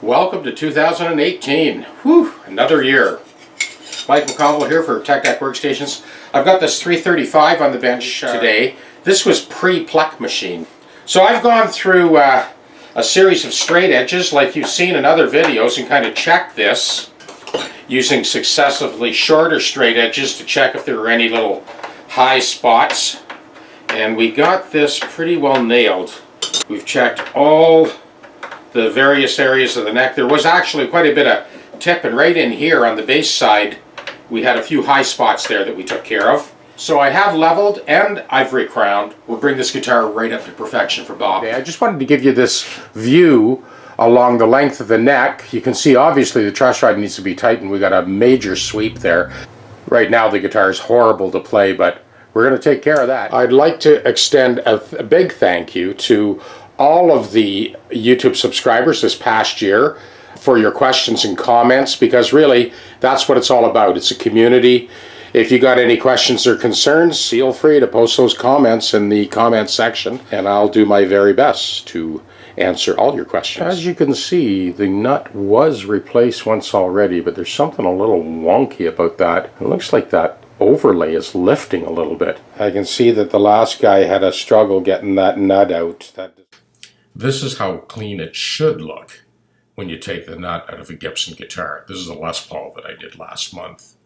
Welcome to 2018. Whew, another year. Mike McConville here for Tech Deck Workstations. I've got this 335 on the bench today. This was pre-pluck machine. So I've gone through a series of straight edges like you've seen in other videos and kind of checked this using successively shorter straight edges to check if there were any little high spots. And we got this pretty well nailed. We've checked all the various areas of the neck. There was actually quite a bit of tip, and right in here on the base side we had a few high spots there that we took care of. So I have leveled and I've recrowned. We'll bring this guitar right up to perfection for Bob. I just wanted to give you this view along the length of the neck. You can see obviously the truss rod needs to be tightened. We got a major sweep there. Right now the guitar is horrible to play, but we're going to take care of that. I'd like to extend a big thank you to all of the YouTube subscribers this past year for your questions and comments, because really that's what it's all about. It's a community. If you got any questions or concerns, feel free to post those comments in the comments section and I'll do my very best to answer all your questions. As you can see, the nut was replaced once already, but there's something a little wonky about that. It looks like that overlay is lifting a little bit. I can see that the last guy had a struggle getting that nut out. This is how clean it should look when you take the nut out of a Gibson guitar. This is a Les Paul that I did last month.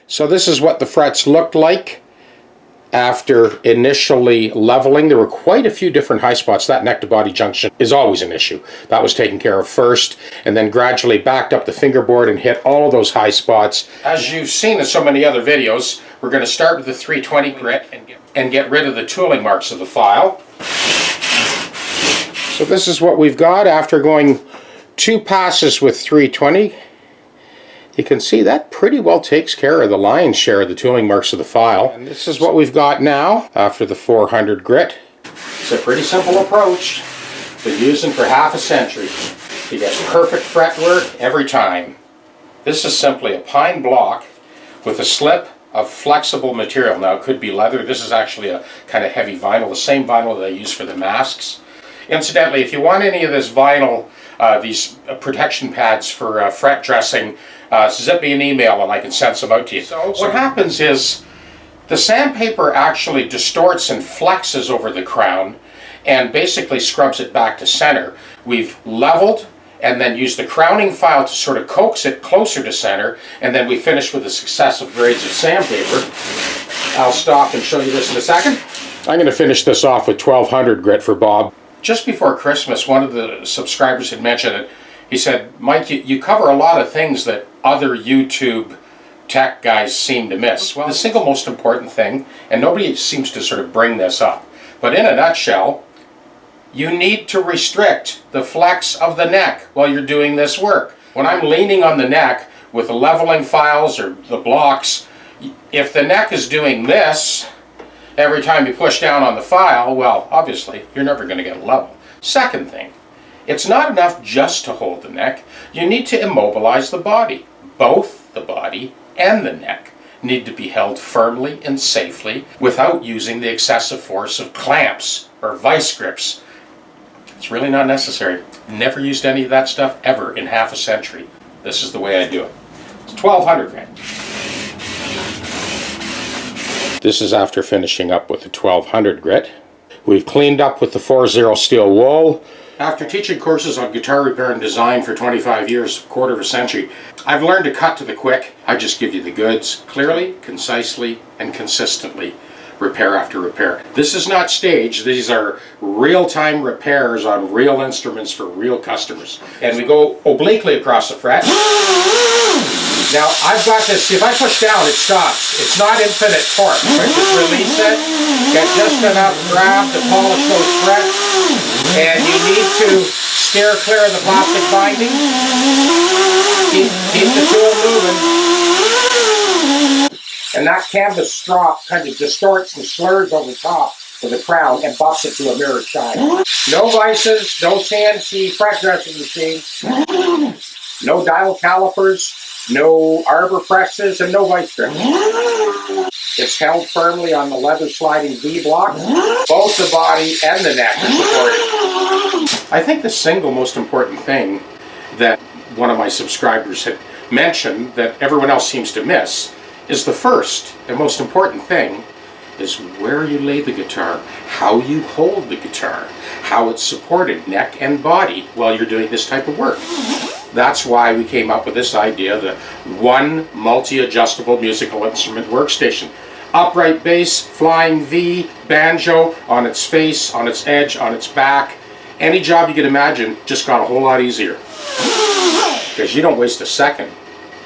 So this is what the frets looked like after initially leveling. There were quite a few different high spots. That neck to body junction is always an issue. That was taken care of first, and then gradually backed up the fingerboard and hit all of those high spots. As you've seen in so many other videos, we're going to start with the 320 grit and get rid of the tooling marks of the file. So this is what we've got after going 2 passes with 320. You can see that pretty well takes care of the lion's share of the tooling marks of the file. And this is what we've got now after the 400 grit. It's a pretty simple approach. Been using for half a century. You get perfect fretwork every time. This is simply a pine block with a slip of flexible material. Now it could be leather. This is actually a kind of heavy vinyl, the same vinyl that I use for the masks. Incidentally, if you want any of this vinyl, these protection pads for fret dressing, zip me an email and I can send some out to you. So what happens is the sandpaper actually distorts and flexes over the crown and basically scrubs it back to center. We've leveled and then used the crowning file to sort of coax it closer to center, and then we finish with the successive grades of sandpaper. I'll stop and show you this in a second. I'm going to finish this off with 1200 grit for Bob. Just before Christmas, one of the subscribers had mentioned it. He said, Mike, you cover a lot of things that other YouTube tech guys seem to miss. Well, the single most important thing, and nobody seems to sort of bring this up, but in a nutshell, you need to restrict the flex of the neck while you're doing this work. When I'm leaning on the neck with the leveling files or the blocks, if the neck is doing this every time you push down on the file, well, obviously, you're never going to get a level. Second thing, it's not enough just to hold the neck. You need to immobilize the body. Both the body and the neck need to be held firmly and safely without using the excessive force of clamps or vice grips. It's really not necessary. Never used any of that stuff ever in half a century. This is the way I do it. It's 1200 grit. This is after finishing up with the 1200 grit. We've cleaned up with the 40 steel wool. After teaching courses on guitar repair and design for 25 years, a quarter of a century, I've learned to cut to the quick. I just give you the goods clearly, concisely, and consistently, repair after repair. This is not staged. These are real-time repairs on real instruments for real customers. And we go obliquely across the fret. Now, I've got this, if I push down, it stops. It's not infinite torque. I just release it, get just enough grab to polish those frets, and you need to steer clear of the plastic binding. Keep the tool moving. And that canvas strop kind of distorts and slurs over top of the crown and buffs it to a mirror shine. No vices, no CNC fret dressing machine, no dial calipers, no arbor presses, and no vice grips. It's held firmly on the leather sliding V block. Both the body and the neck are supported. I think the single most important thing that one of my subscribers had mentioned that everyone else seems to miss is the first and most important thing is where you lay the guitar, how you hold the guitar, how it's supported, neck and body, while you're doing this type of work. That's why we came up with this idea, the one multi-adjustable musical instrument workstation. Upright bass, flying V, banjo, on its face, on its edge, on its back. Any job you could imagine just got a whole lot easier. Because you don't waste a second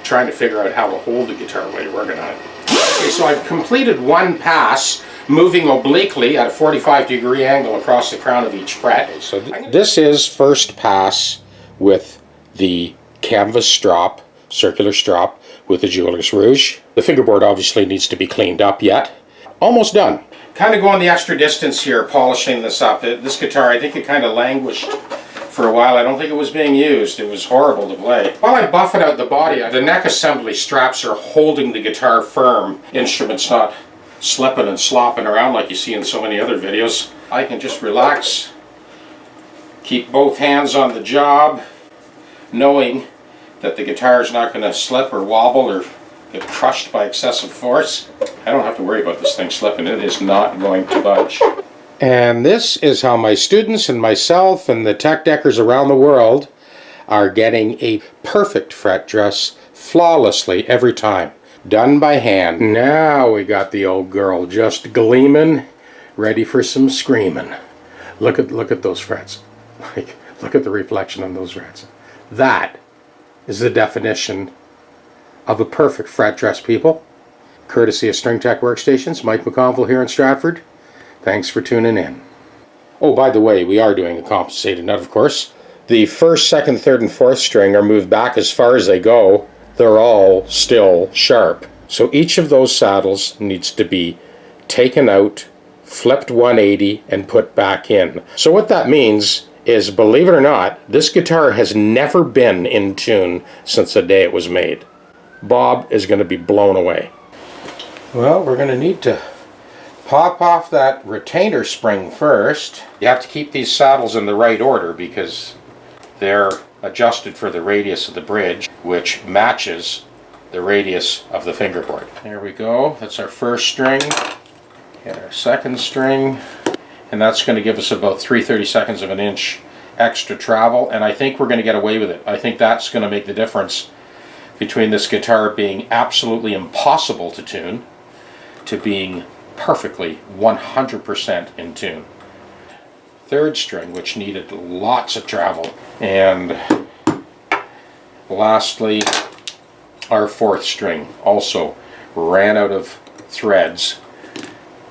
trying to figure out how to hold the guitar while you're working on it. Okay, so I've completed one pass, moving obliquely at a 45-degree angle across the crown of each fret. So this is first pass with the canvas strop, circular strop with the jeweler's rouge. The fingerboard obviously needs to be cleaned up yet. Almost done. Kind of going the extra distance here, polishing this up. This guitar, I think it kind of languished for a while. I don't think it was being used. It was horrible to play. While I buff it out the body, the neck assembly straps are holding the guitar firm. Instrument's not slipping and slopping around like you see in so many other videos. I can just relax, keep both hands on the job, knowing that the guitar is not going to slip or wobble or get crushed by excessive force. I don't have to worry about this thing slipping. It is not going to budge. And this is how my students and myself and the tech deckers around the world are getting a perfect fret dress flawlessly every time. Done by hand. Now we got the old girl just gleaming, ready for some screaming. Look at those frets. Look at the reflection on those frets. That is the definition of a perfect fret dress, people. Courtesy of String Tech Workstations, Mike McConville here in Stratford. Thanks for tuning in. Oh, by the way, we are doing a compensated nut, of course. The first, second, third, and fourth string are moved back as far as they go. They're all still sharp. So each of those saddles needs to be taken out, flipped 180, and put back in. So what that means is, believe it or not, this guitar has never been in tune since the day it was made. Bob is going to be blown away. Well, we're going to need to pop off that retainer spring first. You have to keep these saddles in the right order because they're adjusted for the radius of the bridge, which matches the radius of the fingerboard. There we go. That's our first string. And our second string. And that's going to give us about 3/32 of an inch extra travel. And I think we're going to get away with it. I think that's going to make the difference between this guitar being absolutely impossible to tune to being perfectly 100% in tune. Third string, which needed lots of travel. And lastly, our fourth string also ran out of threads,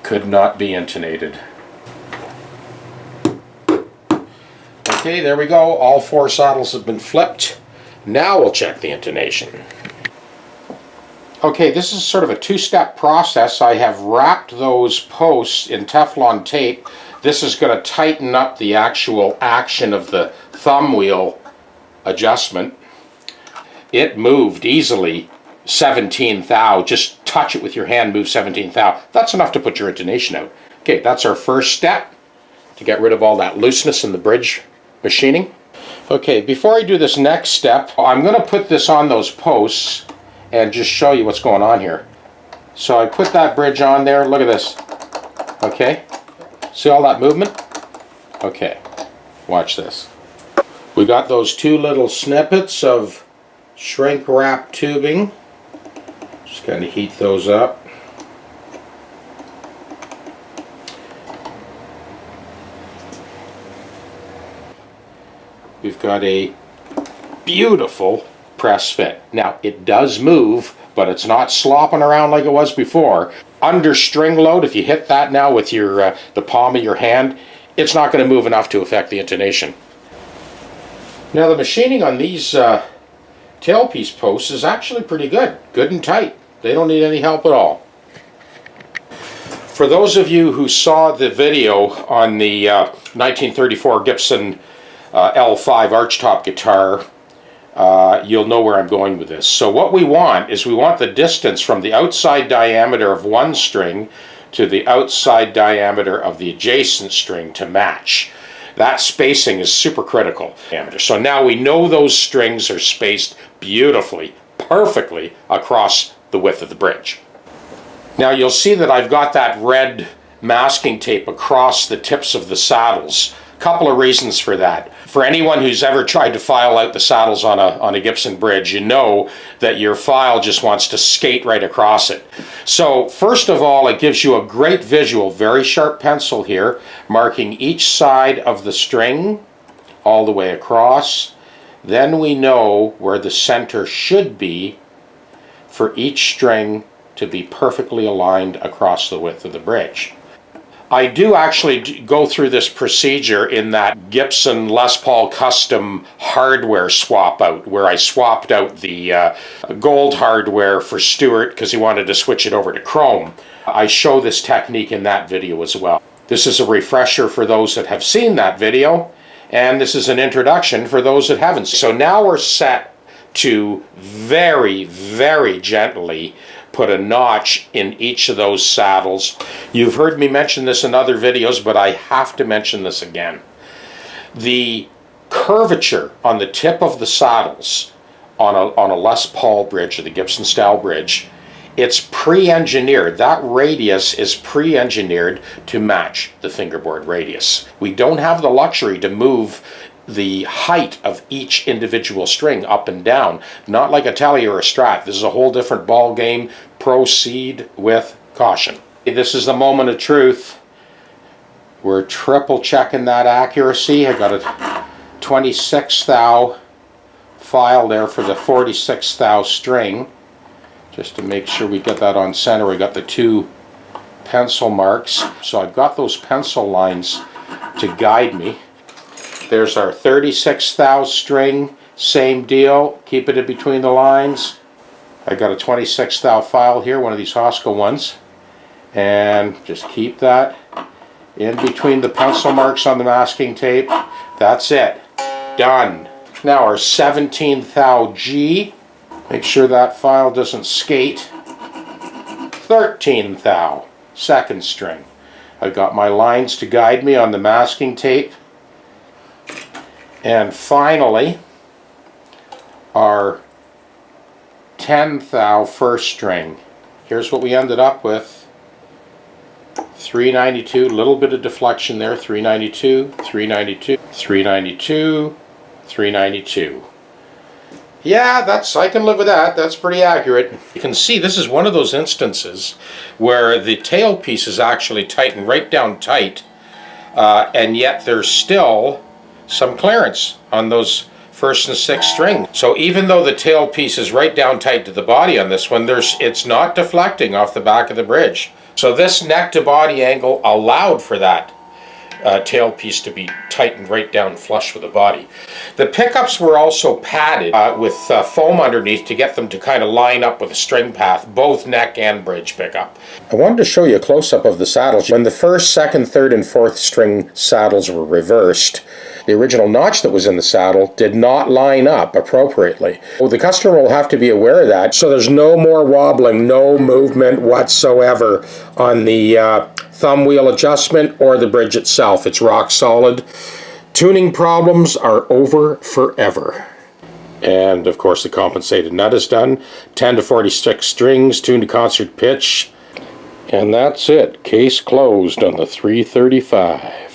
could not be intonated. Okay, there we go. All four saddles have been flipped. Now we'll check the intonation. Okay, this is sort of a two-step process. I have wrapped those posts in Teflon tape. This is going to tighten up the actual action of the thumb wheel adjustment. It moved easily 17 thou. Just touch it with your hand, move 17 thou. That's enough to put your intonation out. Okay, that's our first step to get rid of all that looseness in the bridge machining. Okay, before I do this next step, I'm going to put this on those posts and just show you what's going on here. So I put that bridge on there. Look at this. Okay, see all that movement? Okay, watch this. We got those two little snippets of shrink wrap tubing. Just kind of heat those up. We've got a beautiful press fit. Now it does move, but it's not slopping around like it was before. Under string load, if you hit that now with your the palm of your hand, it's not going to move enough to affect the intonation. Now the machining on these tailpiece posts is actually pretty good and tight. They don't need any help at all. For those of you who saw the video on the 1934 Gibson L5 archtop guitar, you'll know where I'm going with this. So what we want is we want the distance from the outside diameter of one string to the outside diameter of the adjacent string to match. That spacing is super critical. So now we know those strings are spaced beautifully, perfectly across the width of the bridge. Now you'll see that I've got that red masking tape across the tips of the saddles. Couple of reasons for that. For anyone who's ever tried to file out the saddles on a Gibson bridge, you know that your file just wants to skate right across it. So first of all, it gives you a great visual, very sharp pencil here, marking each side of the string all the way across. Then we know where the center should be for each string to be perfectly aligned across the width of the bridge. I do actually go through this procedure in that Gibson Les Paul custom hardware swap out, where I swapped out the gold hardware for Stuart because he wanted to switch it over to chrome. I show this technique in that video as well. This is a refresher for those that have seen that video, and this is an introduction for those that haven't. So now we're set to very, very gently put a notch in each of those saddles. You've heard me mention this in other videos, but I have to mention this again. The curvature on the tip of the saddles on a Les Paul bridge, or the Gibson style bridge, it's pre-engineered. That radius is pre-engineered to match the fingerboard radius. We don't have the luxury to move the height of each individual string up and down, not like a telly or a Strat. This is a whole different ball game. Proceed with caution. This is the moment of truth. We're triple checking that accuracy. I got a 26th thou file there for the 46th thou string, just to make sure we get that on center. We got the two pencil marks, so I've got those pencil lines to guide me. There's our 36th thou string, same deal, keep it in between the lines. I got a 26th thou file here, one of these Hosco ones, and just keep that in between the pencil marks on the masking tape. That's it, done. Now our 17th thou G, make sure that file doesn't skate. 13th thou, second string. I've got my lines to guide me on the masking tape. And finally, our 10th thou first string. Here's what we ended up with. 392, little bit of deflection there, 392, 392, 392, 392. Yeah, I can live with that. That's pretty accurate. You can see this is one of those instances where the tailpiece is actually tightened right down tight, and yet there's still some clearance on those first and sixth string. So even though the tailpiece is right down tight to the body on this one, it's not deflecting off the back of the bridge. So this neck to body angle allowed for that tailpiece to be tightened right down flush with the body. The pickups were also padded with foam underneath to get them to kind of line up with the string path, both neck and bridge pickup. I wanted to show you a close-up of the saddles. When the first, second, third, and fourth string saddles were reversed, the original notch that was in the saddle did not line up appropriately. Well, the customer will have to be aware of that, so there's no more wobbling, no movement whatsoever on the thumb wheel adjustment or the bridge itself. It's rock solid. Tuning problems are over forever. And of course the compensated nut is done. 10 to 46 strings, tuned to concert pitch. And that's it. Case closed on the 335.